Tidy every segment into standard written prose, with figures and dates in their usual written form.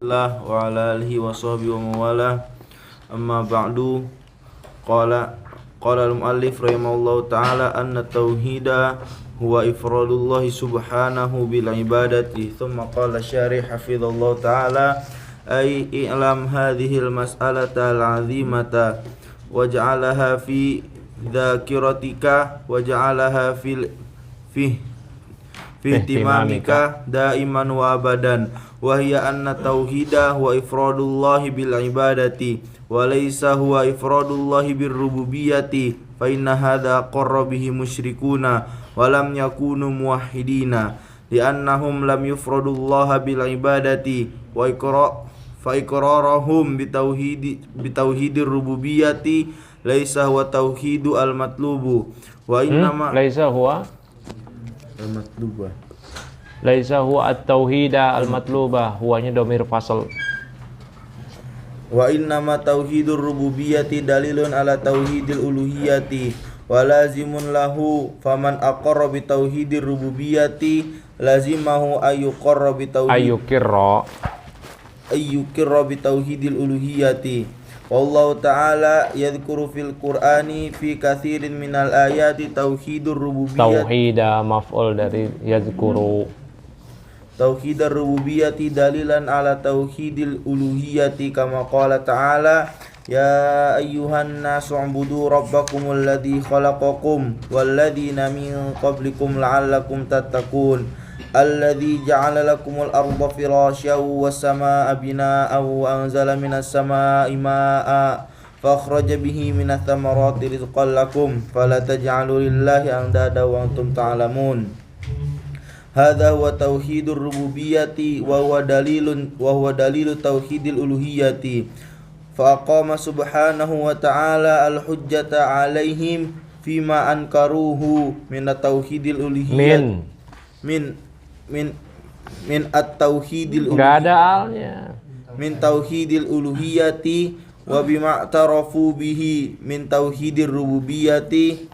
Allah wa ala alihi wa sahbihi wa mawalah. Amma ba'du. Qala al-muallif rahimahullahu ta'ala anna tauhida huwa ifradullah subhanahu bil ibadati. Thumma qala syarih hafizallahu ta'ala ay i'lam hadhihi al-mas'alata al-'azimata waj'alaha fi dzakiratika waj'alaha fi ihtimamika daiman wa abadan. Wahya anna tauhida wa ifradullahi bil ibadati wa laysa huwa ifradullahi bir rububiyyati fa inna hadha qarra bihi musyrikuna wa lam yakunu muwahhidina li'annahum lam yufradullaha bil ibadati wa iqrarahum bitauhidir rububiyyati laysa huwa tauhidu al matlubu wa innama laysa huwa al matluba laisa huwa at-tauhida al-matluba, huwanya dhamir fasal. Wa innama tauhidur rububiyyati dalilun ala tauhidil uluhiyyati wa lazimun lahu faman aqarra bi tauhidir rububiyyati lazimahu ayyuqarra bi ayyukirra bi tauhidil uluhiyyati. Wallahu ta'ala yadhkuru fil Qur'ani fi katsirin minal ayati tauhidur rububiyyati. Tauhida maf'ul dari yadhkuru. Tauhidar rububiyyati dalilan ala tauhidil uluhiyyati kama qala ta'ala ya ayyuhan nasu ubudu rabbakumul ladzi khalaqakum walladzina min qablikum la'allakum tattaqun alladzi ja'ala lakumul arda firasyan was samaa'a binaa'an wa anzala minas samaa'i maa'a fakhraja bihi minats thamarati rizqan lakum fala taj'alu lillahi andada wa antum ta'lamun. Hadza huwa tauhidur rububiyyati wa huwa dalilu tauhidil uluhiyyati. Fa aqama subhanahu wa ta'ala al-hujjata 'alaihim fima ankaruhu min tauhidil uluhiyyati. Min at-tauhidil uluhiyyati. Enggak ada alnya. Min tauhidil uluhiyyati wa bima i'tarafu bihi min tauhidir rububiyyati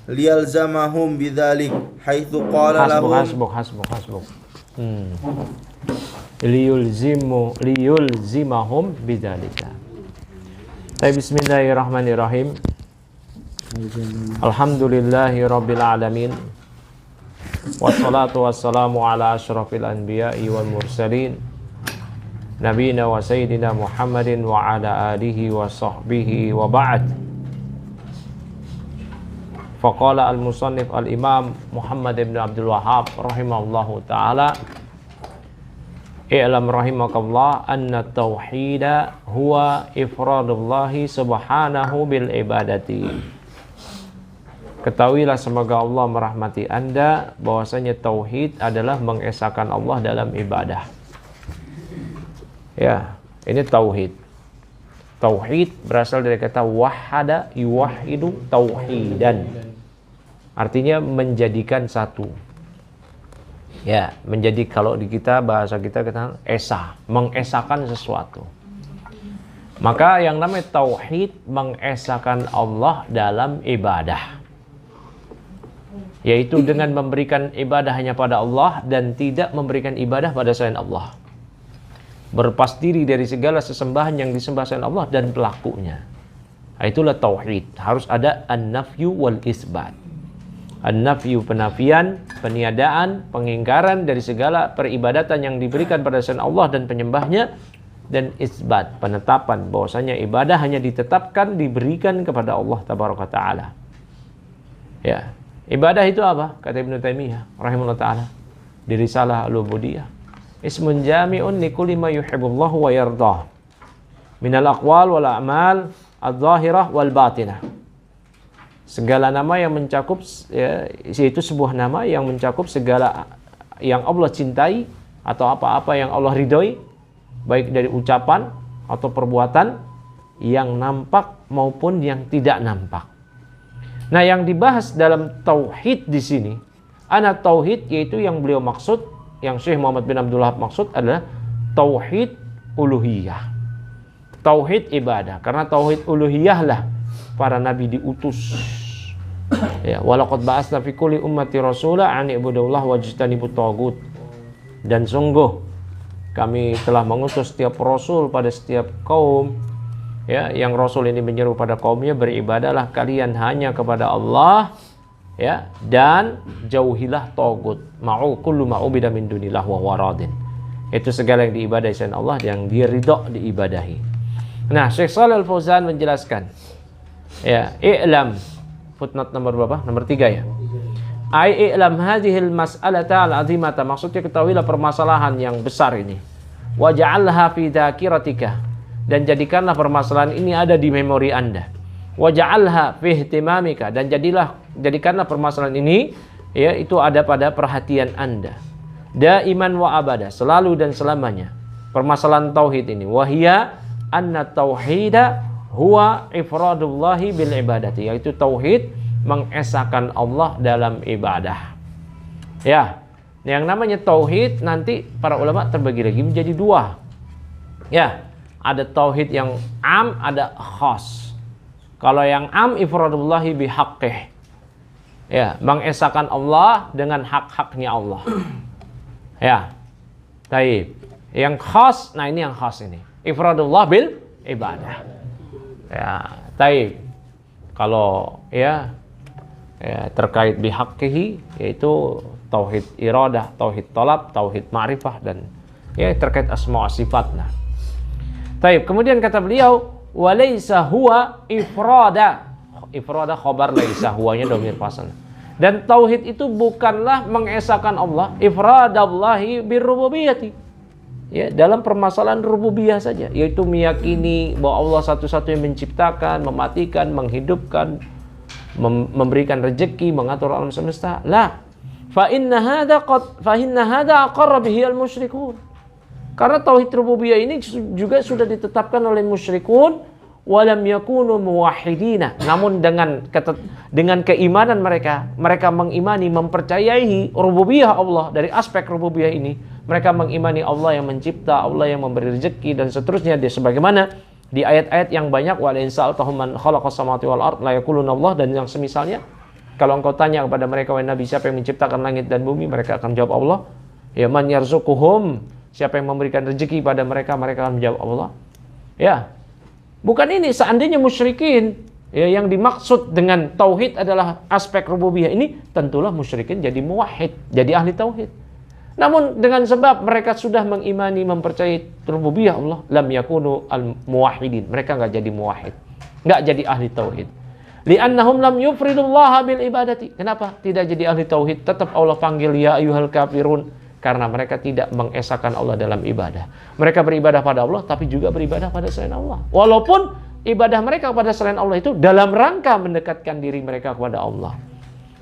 liyalzamahum bidzalik haitsu qala lahum hasbuk liyulzimahum bidzalika. Bismillahirrahmanirrahim. Alhamdulillahi rabbil alamin wassalatu wassalamu ala asyrafil anbiya'i wal mursalin nabiyina wa sayyidina Muhammadin wa ala alihi wa sahbihi wa ba'd. Faqala al-musannif al-imam Muhammad ibn Abdul Wahhab rahimahullahu ta'ala i'lam rahimakallah anna tauhida huwa ifradullahi subhanahu bil ibadati. Ketahuilah semoga Allah merahmati anda bahwasanya tauhid adalah mengesahkan Allah dalam ibadah. Ya, ini tauhid. Tauhid berasal dari kata wahada yuwahidu tauhidan. Artinya menjadikan satu. Ya, menjadi kalau di kita bahasa kita esa, mengesahkan sesuatu. Maka yang namanya tauhid mengesahkan Allah dalam ibadah. Yaitu dengan memberikan ibadah hanya pada Allah dan tidak memberikan ibadah pada selain Allah. Berlepas diri dari segala sesembahan yang disembah selain Allah dan pelakunya. Itulah tauhid. Harus ada an-nafyu wal isbat. An-nafyu penafian, peniadaan, pengingkaran dari segala peribadatan yang diberikan pada selain Allah dan penyembahnya, dan isbat, penetapan bahwasanya ibadah hanya ditetapkan diberikan kepada Allah tabaraka taala. Ya, ibadah itu apa? Kata Ibnu Taimiyah rahimahullah taala di Risalah Al-Ubudiyah, ismun jami'un likulli ma yuhibbullahu wa yardah minal aqwal wal a'mal adh-dhahirah wal batinah. Segala nama yang mencakup, ya, yaitu sebuah nama yang mencakup segala yang Allah cintai atau apa-apa yang Allah ridhoi, baik dari ucapan atau perbuatan yang nampak maupun yang tidak nampak. Nah, yang dibahas dalam tauhid di sini, anak tauhid yaitu yang beliau maksud, yang Syekh Muhammad bin Abdul Wahhab maksud adalah tauhid uluhiyah. Tauhid ibadah, karena tauhid uluhiyah lah para nabi diutus. Ya, walaqad ba'atsna fi kulli ummati rasula an ibudullah wajtanibut tagut. Dan sungguh kami telah mengutus setiap rasul pada setiap kaum, ya, yang rasul ini menyeru pada kaumnya, beribadahlah kalian hanya kepada Allah, ya, dan jauhilah tagut. Kullu ma'ubida min dunillah wa waradin. Itu segala yang diibadahi selain Allah, yang dia ridha diibadahi. Nah, Syekh Shalih Al-Fauzan menjelaskan, ya, i'lam, footnote nomor berapa? Nomor 3 ya. Ai i'lam hadhil mas'alata al-'azimata, maksudnya ketahuilah permasalahan yang besar ini. Waj'alha fi dzakiratika, dan jadikanlah permasalahan ini ada di memori Anda. Waj'alha fi ihtimamika, dan jadikanlah permasalahan ini, ya, itu ada pada perhatian Anda. Daiman wa abada, selalu dan selamanya. Permasalahan tauhid ini, wahia anna tauhida huwa ifradullahi bil ibadati, yaitu tauhid mengesahkan Allah dalam ibadah. Ya, yang namanya tauhid nanti para ulama terbagi lagi menjadi 2. Ya, ada tauhid yang am, ada khas. Kalau yang am, ifradullahi bihaqqih, ya, mengesahkan Allah dengan hak-haknya Allah. Ya, taib. Yang khas, nah ini yang khas ini, ifradullah bil ibadah. Ya, taib. Kalau ya terkait bihaqqihi, yaitu tauhid iradah, tauhid talab, tauhid ma'rifah, dan ya terkait asma wa sifat. Nah, taib. Kemudian kata beliau, walaysa huwa ifrada. Ifrada khabar, laisa huwanya dhamir fasal. Dan tauhid itu bukanlah mengesahkan Allah, ifradallahi birrububiyyati, ya, dalam permasalahan rububiyah saja, yaitu meyakini bahwa Allah satu-satunya menciptakan, mematikan, menghidupkan, memberikan rezeki, mengatur alam semesta. La, fa inna hadza aqarra bihi al-musyrikun. Karena tauhid rububiyah ini juga sudah ditetapkan oleh musyrikun, walam yakunu muwahhidina. Namun dengan keimanan mereka mengimani, mempercayai rububiyah Allah. Dari aspek rububiyah ini, mereka mengimani Allah yang mencipta, Allah yang memberi rezeki, dan seterusnya. Sebagaimana di ayat-ayat yang banyak, wa in sa'altahum man khalaqas samawati wal ard la yaquluna Allah, dan yang semisalnya. Kalau engkau tanya kepada mereka, wahai Nabi, siapa yang menciptakan langit dan bumi, mereka akan jawab Allah. Ya, man yarzuquhum, siapa yang memberikan rezeki pada mereka, mereka akan menjawab Allah. Ya, bukan ini. Seandainya musyrikin, ya, yang dimaksud dengan tauhid adalah aspek rububiyah ini, tentulah musyrikin jadi muwahhid, jadi ahli tauhid. Namun dengan sebab mereka sudah mengimani, mempercayai rububiyah Allah, lam yakunu al-muwahhidin, mereka enggak jadi muwahhid, enggak jadi ahli tauhid. Li'annahum lam yufridullaha bil ibadati. Kenapa tidak jadi ahli tauhid? Tetap Allah panggil ya ayyuhal kafirun, karena mereka tidak mengesahkan Allah dalam ibadah. Mereka beribadah pada Allah, tapi juga beribadah pada selain Allah. Walaupun ibadah mereka kepada selain Allah itu dalam rangka mendekatkan diri mereka kepada Allah,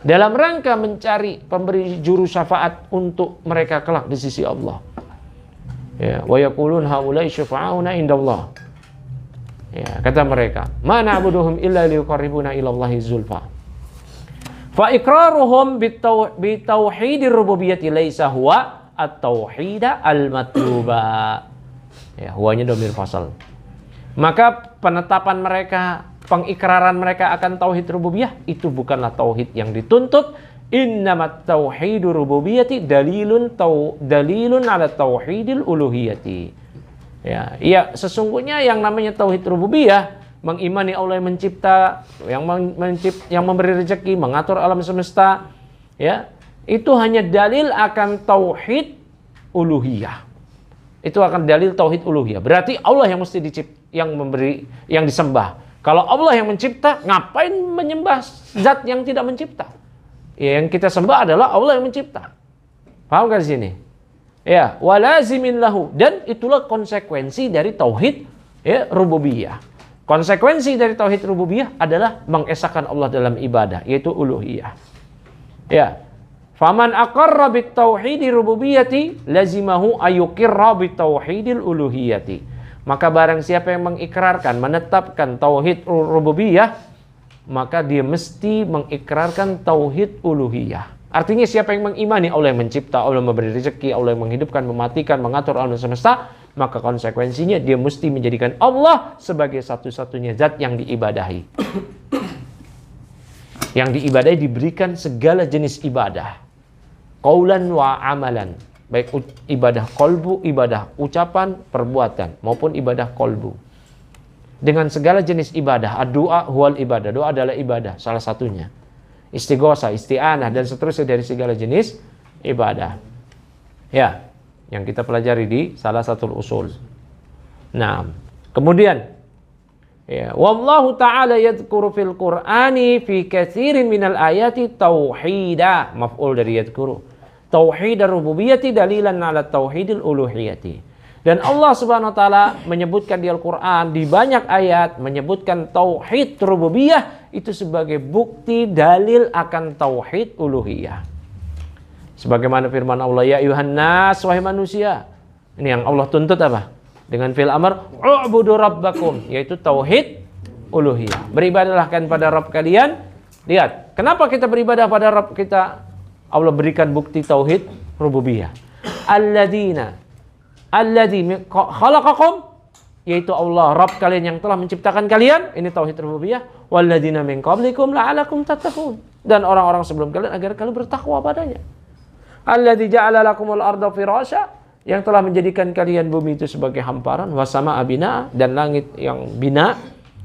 dalam rangka mencari pemberi juru syafaat untuk mereka kelak di sisi Allah. Ya, wa yaqulun haula'i syafa'una indallah. Ya, kata mereka, ma na'buduhum illa liyuqarribuna ila Allahi zulfa. Fa iqraruhum bitauhidir rububiyyati laisa huwa at-tauhida al-matluba. Ya, huwanya dhamir fasal. Maka penetapan mereka, pengikraran mereka akan tauhid rububiyah itu bukanlah tauhid yang dituntut. Innamat tauhidur rububiyyati dalilun ala tauhidil uluhiyati. Ya, sesungguhnya yang namanya tauhid rububiyah, mengimani Allah yang mencipta, yang memberi rezeki, mengatur alam semesta, ya, itu hanya dalil akan tauhid uluhiyah. Itu akan dalil tauhid uluhiyah. Berarti Allah yang mesti yang disembah. Kalau Allah yang mencipta, ngapain menyembah zat yang tidak mencipta? Ya, yang kita sembah adalah Allah yang mencipta. Paham kan di sini? Ya, walazimin lahu, dan itulah konsekuensi dari tauhid, ya, rububiyah. Konsekuensi dari tauhid rububiyah adalah mengesahkan Allah dalam ibadah, yaitu uluhiyah. Ya. Faman aqarra bit tauhidi rububiyyati lazimahu ayuqirra bit tauhidil uluhiyati. Maka barang siapa yang mengikrarkan, menetapkan tauhid rububiyah, maka dia mesti mengikrarkan tauhid uluhiyah. Artinya siapa yang mengimani Allah yang mencipta, Allah yang memberi rezeki, Allah yang menghidupkan, mematikan, mengatur alam semesta, maka konsekuensinya dia mesti menjadikan Allah sebagai satu-satunya zat yang diibadahi. Yang diibadahi diberikan segala jenis ibadah, qaulan wa amalan, baik ibadah kolbu, ibadah ucapan, perbuatan, maupun ibadah kolbu. Dengan segala jenis ibadah, doa huwal ibadah, doa adalah ibadah, salah satunya. Istighosah, isti'anah, dan seterusnya dari segala jenis ibadah. Ya, yang kita pelajari di salah satu usul. Nah, kemudian, ya, wallahu ta'ala yadhkuru fil Qur'ani fi katsirin minal ayati tauhida, maf'ul dari yadhkuru. Tauhid ar-rububiyyati dalilan 'ala tauhidil uluhiyyati. Dan Allah Subhanahu wa taala menyebutkan di Al-Qur'an di banyak ayat menyebutkan tauhid rububiyah itu sebagai bukti dalil akan tauhid uluhiyah. Sebagaimana firman Allah, ya ayuhan nas, wahai manusia. Ini yang Allah tuntut apa? Dengan fi'il amr, u'budu rabbakum, yaitu tauhid uluhiyah. Beribadahlah kan pada Rabb kalian. Lihat, kenapa kita beribadah pada Rabb kita? Allah berikan bukti tauhid rububiyah. Alladzi khalaqakum, yaitu Allah Rabb kalian yang telah menciptakan kalian, ini tauhid rububiyah. Walladzina min qablikum la'alakum tattaqun, dan orang-orang sebelum kalian agar kalian bertakwa padanya. Alladzi ja'ala lakumul arda firasya, yang telah menjadikan kalian bumi itu sebagai hamparan, wasama abina, dan langit yang bina,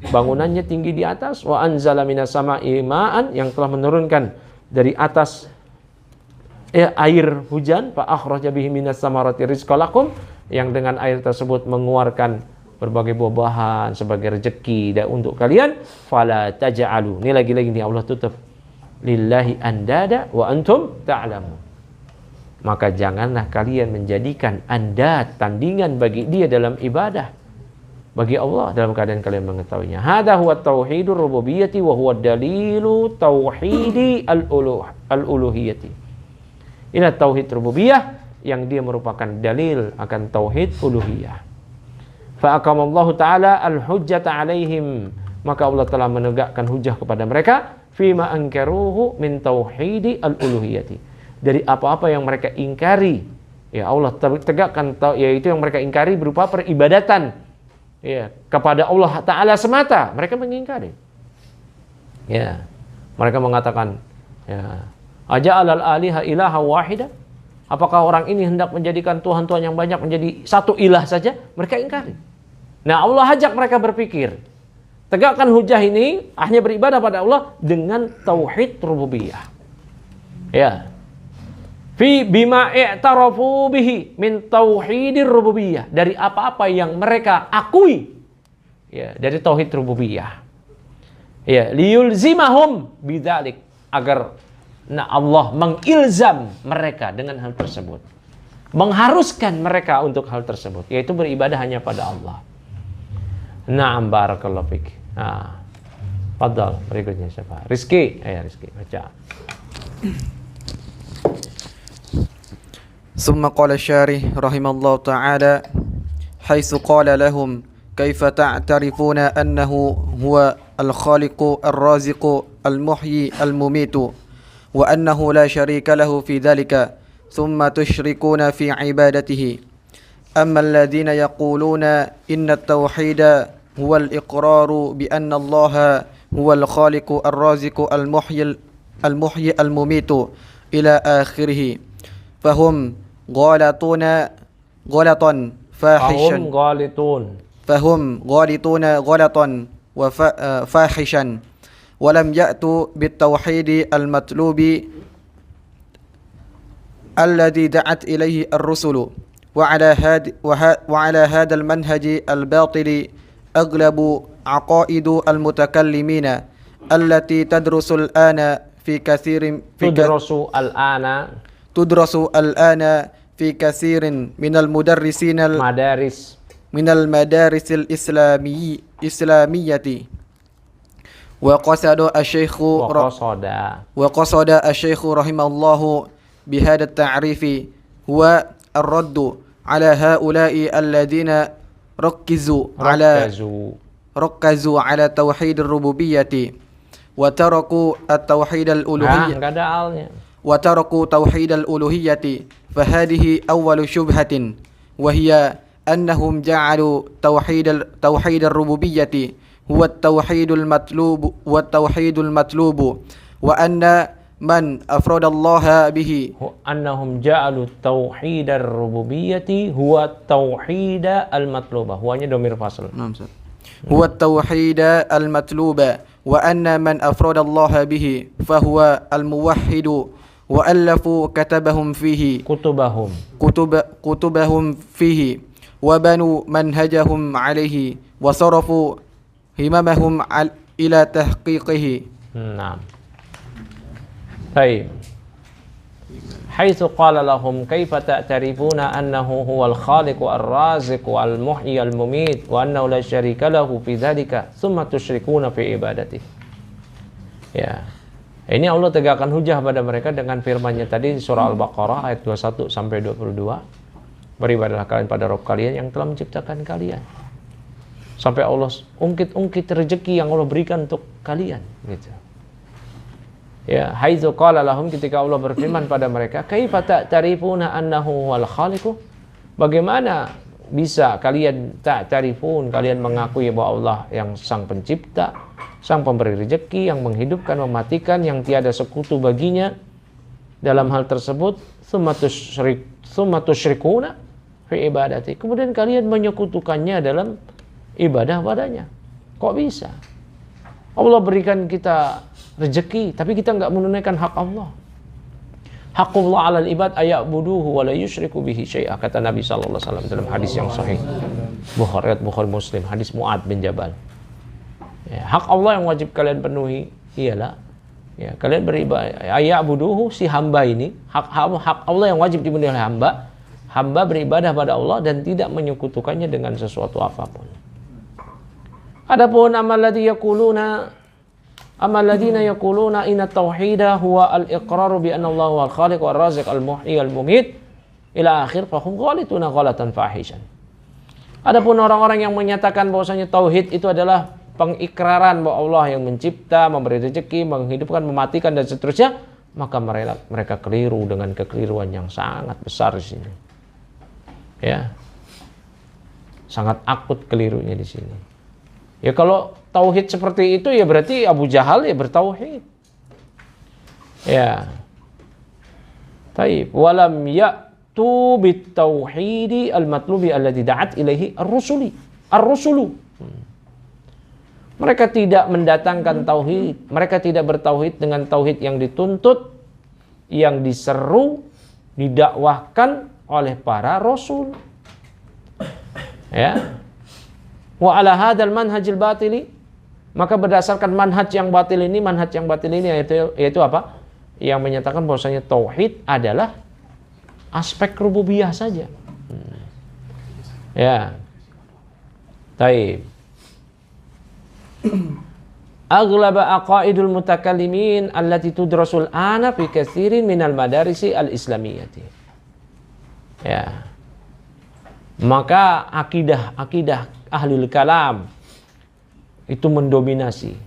bangunannya tinggi di atas, wa anzala minas sama'i ma'an, yang telah menurunkan dari atas air hujan, fa akhraja bihi minas samarati rizqan lakum, yang dengan air tersebut mengeluarkan berbagai buah-buahan sebagai rezeki dan untuk kalian. Fala taj'alu, ini lagi-lagi nih Allah tutup, lillahi andada wa antum ta'lamun. Maka janganlah kalian menjadikan andad, tandingan bagi dia dalam ibadah bagi Allah dalam keadaan kalian mengetahuinya. Hadza huwa tauhidur rububiyyati wa huwa dalilu tauhidi al-uluhiyyati. Inilah tauhid rububiyah yang dia merupakan dalil akan tauhid uluhiyah. Fa aqamallahu ta'ala al-hujjata 'alaihim, maka Allah telah menegakkan hujjah kepada mereka fima ankaruhu min tauhidi al-uluhiyyati, dari apa-apa yang mereka ingkari. Ya, Allah tegakkan, yaitu yang mereka ingkari berupa peribadatan, ya, kepada Allah Ta'ala semata. Mereka mengingkari. Ya, mereka mengatakan, ya, aja'alal aliha ilaha wahida, apakah orang ini hendak menjadikan Tuhan-Tuhan yang banyak menjadi satu ilah saja? Mereka ingkari. Nah, Allah ajak mereka berpikir, tegakkan hujah ini hanya beribadah pada Allah dengan tauhid rububiyah. Ya, fi bima i'tarafu bihi min tauhidir rububiyah, dari apa-apa yang mereka akui, ya, dari tauhid rububiyah. Ya, liyulzimahum bidzalik, agar Allah mengilzam mereka dengan hal tersebut, mengharuskan mereka untuk hal tersebut, yaitu beribadah hanya pada Allah. Na'am, barakallahu fik. Nah, fadhal, berikutnya siapa? Rizki. Ayo Rizki, baca. ثم قال الشارح رحمه الله تعالى حيث قال لهم كيف تعترفون أنه هو الخالق الرازق المحيي المميت وأنه لا شريك له في ذلك ثم تشركون في عبادته. أما الذين يقولون إن التوحيد هو الإقرار بأن الله هو الخالق الرازق المحيي المميت إلى آخره فهم غالطون غلطا فاحشا غلطا وفاحشا ولم يأتوا بالتوحيد المطلوب الذي دعت إليه الرسل. وعلى هذا المنهج الباطل أغلب عقائد المتكلمين التي تدرس الآن في كثير من المدرسين من المدارس الإسلامية. وقصد الشيخ رحمه الله بهذا التعريف هو الرد على هؤلاء الذين ركزوا على توحيد الربوبية وتركوا التوحيد الألوهية وتركوا توحيد الألوهية. فهذه أول شبهة، وهي أنهم جعلوا توحيد الربوبية هو التوحيد المطلوب وأن man afradallaha bihi annahum ja'alu tauhidar rububiyyati huwa tauhida al-matlubah. Huwanya domir fasl. huwa tauhida al-matluba wa anna man afradallaha bihi fahuwa al-muwahhidu wa allafu kutubahum fihi wa banu manhajahum alaihi wa sarafu himamahum ila tahqiqihi. Naam. Baik. Haitsu qala lahum kaifa ta'tarifuna annahu huwal khaliqu ar-raziqu al-muhyi al-mumit wa annahu la syarika lahu fi dzalika tsumma tusyrikuna fi ibadatihi. Ya. Ini Allah tegakkan hujah pada mereka dengan firman-Nya tadi di surah Al-Baqarah ayat 21 sampai 22. Beribadahlah kalian pada Rabb kalian yang telah menciptakan kalian. Sampai Allah ungkit-ungkit rezeki yang Allah berikan untuk kalian, gitu. Ya, haitsu qala lahum, ketika Allah berfirman pada mereka, kaifa ta'tarifuna annahu huwal khaliqu? Bagaimana bisa kalian ta'tarifun, kalian mengakui bahwa Allah yang sang pencipta, sang pemberi rezeki, yang menghidupkan, mematikan, yang tiada sekutu baginya dalam hal tersebut, tsumma tusyrikuna fi ibadati. Kemudian kalian menyekutukannya dalam ibadah padanya. Kok bisa? Allah berikan kita rezeki, tapi kita enggak menunaikan hak Allah. Haqqullah 'alal ibad aya'buduhu wa la yusyriku bihi syai'a, kata Nabi sallallahu alaihi wasallam dalam hadis yang sahih. Bukhari Muslim, hadis Mu'ad bin Jabal. Ya, hak Allah yang wajib kalian penuhi ialah ya, kalian beribadah aya'buduhu, si hamba ini, hak Allah yang wajib dipenuhi oleh hamba. Hamba beribadah pada Allah dan tidak menyekutukannya dengan sesuatu apapun. Adapun amal-ladina yaquluna inna tauhida huwa al-iqraru bi anna Allah huwal khaliq wal raziq al-muhyi al-mumit ila akhir fahum ghalituna ghalatan fahishan. Adapun orang-orang yang menyatakan bahwasanya tauhid itu adalah pengikraran bahwa Allah yang mencipta, memberi rezeki, menghidupkan, mematikan dan seterusnya, maka mereka keliru dengan kekeliruan yang sangat besar di sini. Ya. Sangat akut kelirunya di sini. Ya kalau tauhid seperti itu ya berarti Abu Jahal ya bertauhid. Ya. Taib. Walam ya'tu bitauhidi al-matlubi alladhi da'at ilaihi ar-rusulu. Mereka tidak mendatangkan tauhid. Mereka tidak bertauhid dengan tauhid yang dituntut, yang diseru, didakwahkan oleh para rasul. Ya. Wa ala hadzal manhajil batili, maka berdasarkan manhaj yang batil ini yaitu apa? Yang menyatakan bahwasanya tauhid adalah aspek rububiyah saja. Ya. Taib. Aghlaba aqaidul mutakallimin allati tudrasul ana fi katsirin minal madarisi al-islamiyyati. Ya. Maka akidah ahlul kalam itu mendominasi,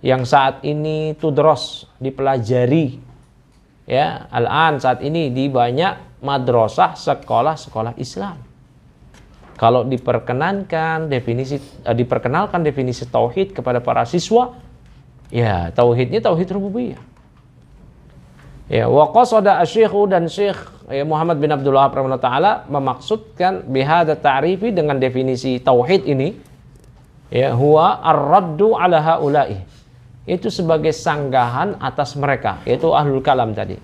yang saat ini tudros, dipelajari ya, al-an saat ini di banyak madrasah, sekolah-sekolah Islam. Kalau diperkenalkan definisi tauhid kepada para siswa, ya tauhidnya tauhid rububiyah. Ya, wa qasada asy-syekhu, dan Syekh Muhammad bin Abdul Wahhab rahimahullah taala memaksudkan bihadza ta'rifi, dengan definisi tauhid ini, ya, huwa ar-raddu ala haula'i, itu sebagai sanggahan atas mereka, yaitu ahlul kalam tadi.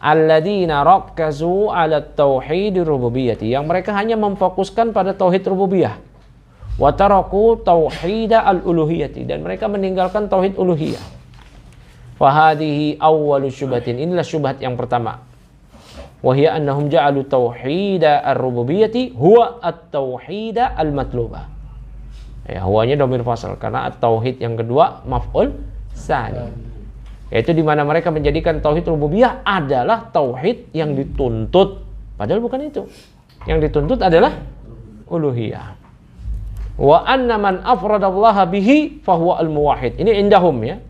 Alladzina rakkazu ala tauhid rububiyyati, yang mereka hanya memfokuskan pada tauhid rububiyah. Wa taraku tauhid al-uluhiyyati, dan mereka meninggalkan tauhid uluhiyah. Fahadihi awwalu syubhatin, inilah syubhat yang pertama. Wahia annahum ja'alu tauhida ar-rububiyyati huwa at-tauhida al-matlubah. Ya, huwanya dhamir fasal, karena at-tauhid yang kedua maf'ul tsani. Yaitu di mana mereka menjadikan tauhid rububiyah adalah tauhid yang dituntut, padahal bukan itu. Yang dituntut adalah uluhiyah. Wa anna man afradallaha bihi fahuwa al-muwahhid. Ini indahum ya.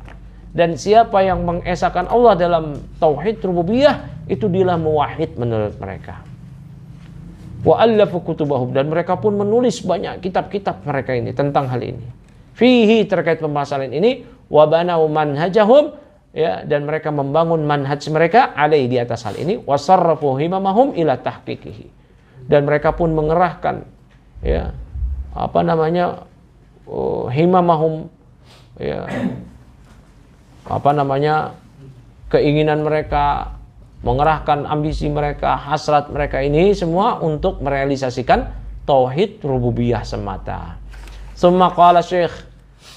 Dan siapa yang mengesahkan Allah dalam tauhid rububiyah, itu dialah muwahhid menurut mereka. Wa allafu kutubahum, dan mereka pun menulis banyak kitab-kitab mereka ini tentang hal ini. Fihi, terkait pembahasan ini, wa banau manhajahum ya, dan mereka membangun manhaj mereka alaihi di atas hal ini, wasarrafu himamahum ila tahqiqihi, dan mereka pun mengerahkan ya himamahum ya keinginan mereka, mengerahkan ambisi mereka, hasrat mereka ini semua untuk merealisasikan tauhid rububiyah semata. Summa qala Syekh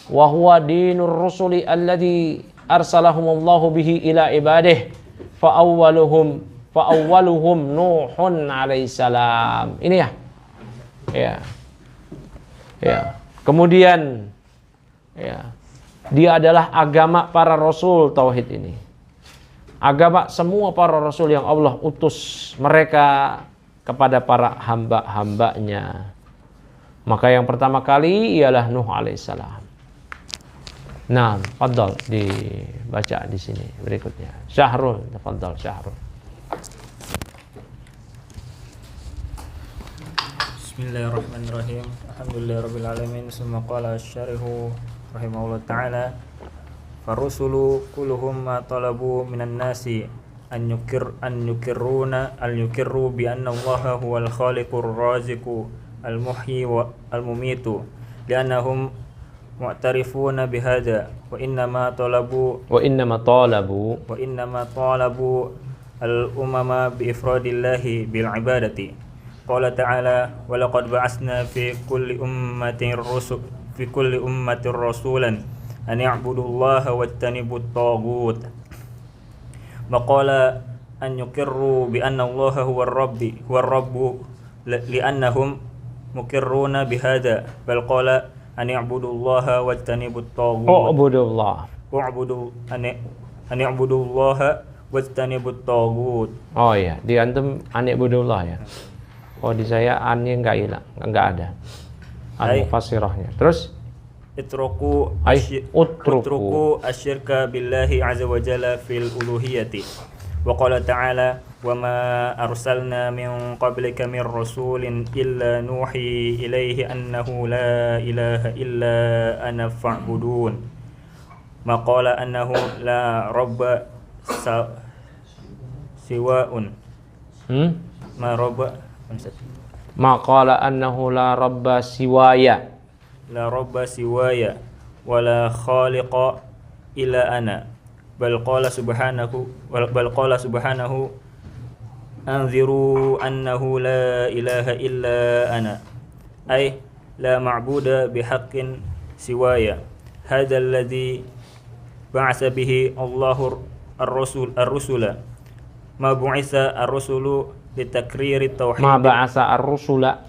wa huwa dinur rusuli alladhi arsalahumullahu bihi ila ibadih fa awwaluhum Nuhun alaihissalam. Ini ya. Kemudian ya, dia adalah agama para rasul tauhid ini. Agama semua para rasul yang Allah utus mereka kepada para hamba-hambanya. Maka yang pertama kali ialah Nuh alaihissalam. Nah, tafadhal dibaca di sini berikutnya. Syahrul, tafadhal Syahrul. Bismillahirrahmanirrahim. Alhamdulillahirabbil alamin. Summa qala asy-syarihu rahimahullah ta'ala, farusulu kulluhum ma talabu minan nasi an yukirru bi anna Allaha huwal khaliqur raziqu al muhyi wa al mumitu li'annahum mu'tarifuna bihadza wa innama talabu al umama bi ifradillahi bil ibadati. Qala ta'ala wa laqad ba'atsna fi kulli ummatin rasulan an ya'budullaha wajtanibut taghut. Maqala an yuqirru bi anna Allaha huwar rabbu li'annahum muqirruna bihadza, bal qala an ya'budullaha wajtanibut taghut. An ya'budullaha wajtanibut taghut. Oh iya, di antum an ya'budullah ya. Oh di saya an-nya enggak ada. Al-mufassirahnya. Terus utruku asyirka billahi azza wa jalla fil uluhiyati. Wa qala ta'ala wa ma arsalna min qablika min rasulin illa nuhi ilaihi annahu la ilaha illa ana fa'budun. Ma qala annahu la rabba siwa'un. Ma qala annahu la rabba siwaya wa la khaliqa illa ana, bal qala subhanahu anziru annahu la ilaha illa ana, ay la ma'buda bihaqqin siwaya. Hadha alladhi ba'atha bihi Allahu ar-rusula. Ma bu'itha ar-rusulu litakriri tauhid. Ma ba'asa ar-rusula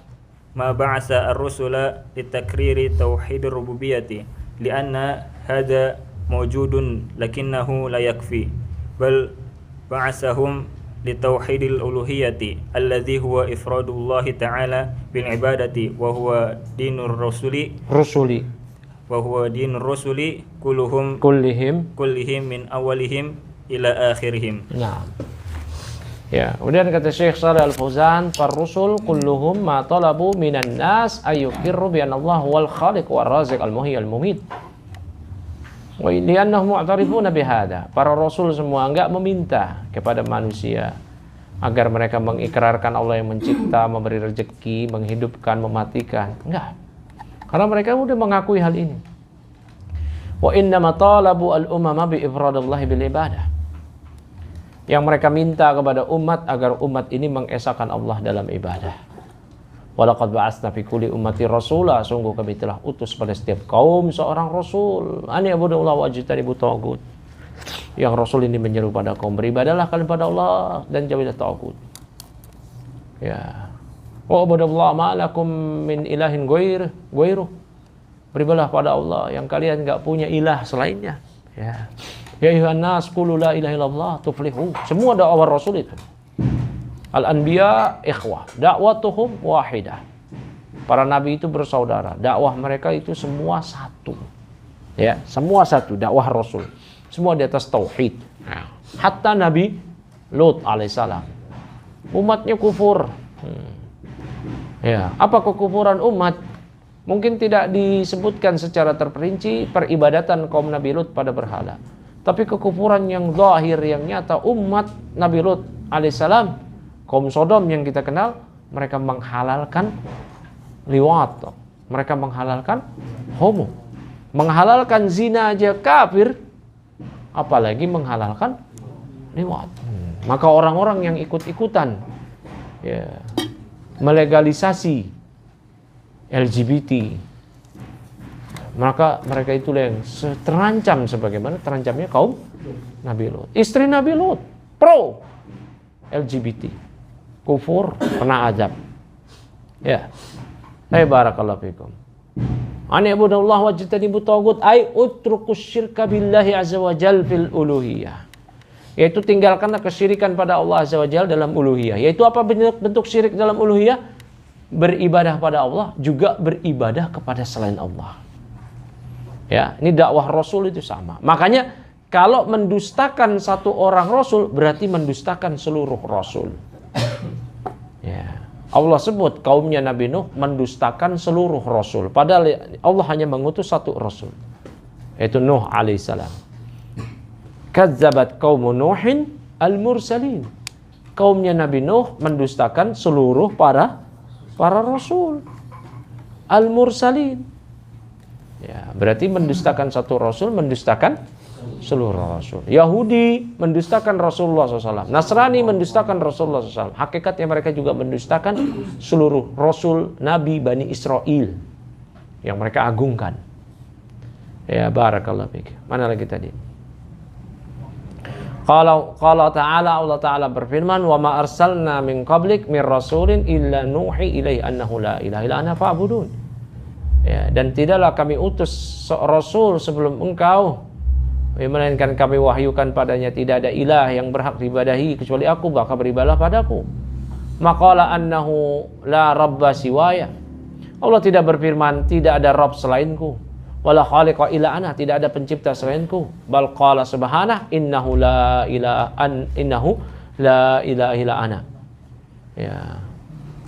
litakriri tauhid rububiyyati lianna hadha mawjudun lakinnahu la yakfi, bal ba'asahum litauhidil uluhiyyati alladhi huwa ifradullahi ta'ala bil ibadati wa huwa dinur rusuli kullihim min awalihim ila akhirihim. Nah. Ya, kemudian kata Syekh Shalih Al-Fauzan, "Farrusul kulluhum ma talabu minan nas ayyukirru bi anna Allah huwal khaliq war raziq al muhyi al mumit." Wa li'annahum mu'tarifuna bihadza. Para rasul semua enggak meminta kepada manusia agar mereka mengikrarkan Allah yang mencipta, memberi rezeki, menghidupkan, mematikan. Enggak. Karena mereka sudah mengakui hal ini. Wa innama talabu al umama bi ifradillahi bil ibadah. Yang mereka minta kepada umat agar umat ini mengesahkan Allah dalam ibadah. Walaqad ba'atsna fi kulli ummati rasula, sungguh kami telah utus pada setiap kaum seorang rasul. An ya'budullaha wajtanibut taghut. Yang rasul ini menyeru pada kaum, beribadahlah kalian pada Allah dan jauhilah taghut. Ya. Wa ubudullaha ma lakum min ilahin ghairuh. Beribadahlah pada Allah yang kalian enggak punya ilah selainnya. Ya. Ya ayuhan nas qulu la ilaha illallah tuflihu. Semua dakwah Rasul itu. Al-anbiya ikhwah, dakwatuhum wahidah. Para nabi itu bersaudara, dakwah mereka itu semua satu. Ya, semua satu dakwah Rasul. Semua di atas tauhid. Hatta Nabi Lut alaihissalam. Umatnya kufur. Ya, apa kekufuran umat? Mungkin tidak disebutkan secara terperinci peribadatan kaum Nabi Lut pada berhala. Tapi kekufuran yang zahir, yang nyata, umat Nabi Lut alaihissalam, kaum Sodom yang kita kenal, mereka menghalalkan liwat, mereka menghalalkan homo, menghalalkan zina aja kafir, apalagi menghalalkan liwat. Maka orang-orang yang ikut-ikutan ya, melegalisasi LGBT, maka mereka itulah yang terancam sebagaimana terancamnya kaum Nabi Lut. Istri Nabi Lut pro LGBT, kufur, kena azab. Ya. Barakallahu fikum. An ibudullah wajtanibu tagut ay utrukus syirka billahi azza wa jal fil uluhiyah. Yaitu tinggalkanlah kesyirikan pada Allah azza wa jal dalam uluhiyah. Yaitu apa bentuk syirik dalam uluhiyah? Beribadah pada Allah, juga beribadah kepada selain Allah. Ya, ini dakwah Rasul itu sama. Makanya kalau mendustakan satu orang Rasul berarti mendustakan seluruh Rasul. Ya. Allah sebut kaumnya Nabi Nuh mendustakan seluruh Rasul. Padahal Allah hanya mengutus satu Rasul, yaitu Nuh alaihissalam. Kadzabat qaumu Nuhin al-mursalin. Kaumnya Nabi Nuh mendustakan seluruh para Rasul al-mursalin. Ya, berarti mendustakan satu Rasul, mendustakan seluruh Rasul. Yahudi mendustakan Rasulullah SAW. Nasrani mendustakan Rasulullah SAW. Hakikatnya mereka juga mendustakan seluruh Rasul Nabi Bani Israel yang mereka agungkan. Ya, barakallahu fiik. Mana lagi tadi? Qala ta'ala, Allah Ta'ala berfirman, "Wa ma arsalna min qablik min rasulin illa nuhi ilaihi annahu la ilaha illa ana fa'budun." Ya, dan tidaklah kami utus Rasul sebelum engkau, melainkan kami wahyukan padanya tidak ada ilah yang berhak diibadahi kecuali aku, maka beribadah padaku. Maqala annahu la rabba siwaya. Allah tidak berfirman tidak ada Rabb selainku. Wala khaliqa illa ana, tidak ada pencipta selainku. Bal qala subhanah innahu la ilaha illa ana.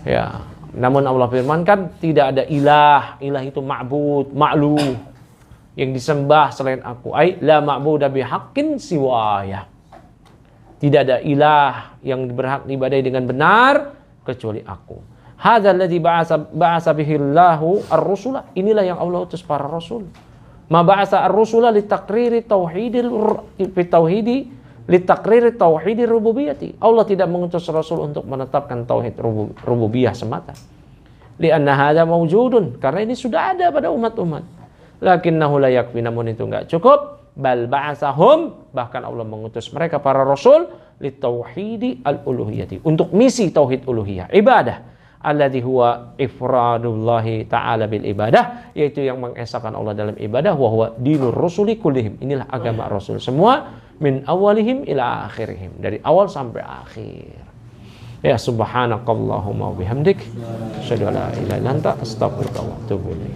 Ya. Namun Allah firmankan tidak ada ilah. Ilah itu ma'bud, ma'luh, yang disembah selain aku. Ai la ma'buda bihaqqin siwaya. Tidak ada ilah yang berhak diibadahi dengan benar kecuali aku. Hadzal ladzi ba'asa bihi Allahu ar-rusula. Inilah yang Allah utus para rasul. Ma ba'asa ar-rusula litaqriri tauhidi rububiyyati. Allah tidak mengutus rasul untuk menetapkan tauhid rububiyah semata. Li'anna hadza mawjudun, karena ini sudah ada pada umat-umat. Lakinnahu la yakfi, namun itu enggak cukup. Bal ba'asahum, bahkan Allah mengutus mereka para rasul li tauhidi al-uluhiyyati, untuk misi tauhid uluhiyah, ibadah. Alladzi huwa ifradullahi ta'ala bil ibadah, yaitu yang mengesahkan Allah dalam ibadah. Wa huwa dinur rusuli kullihim, inilah agama rasul semua, min awalihim ila akhirihim, dari awal sampai akhir. Ya, subhanakallahumma wa bihamdik, asyhadu an la ilaha illa anta, astaghfiruka wa atubu ilaik.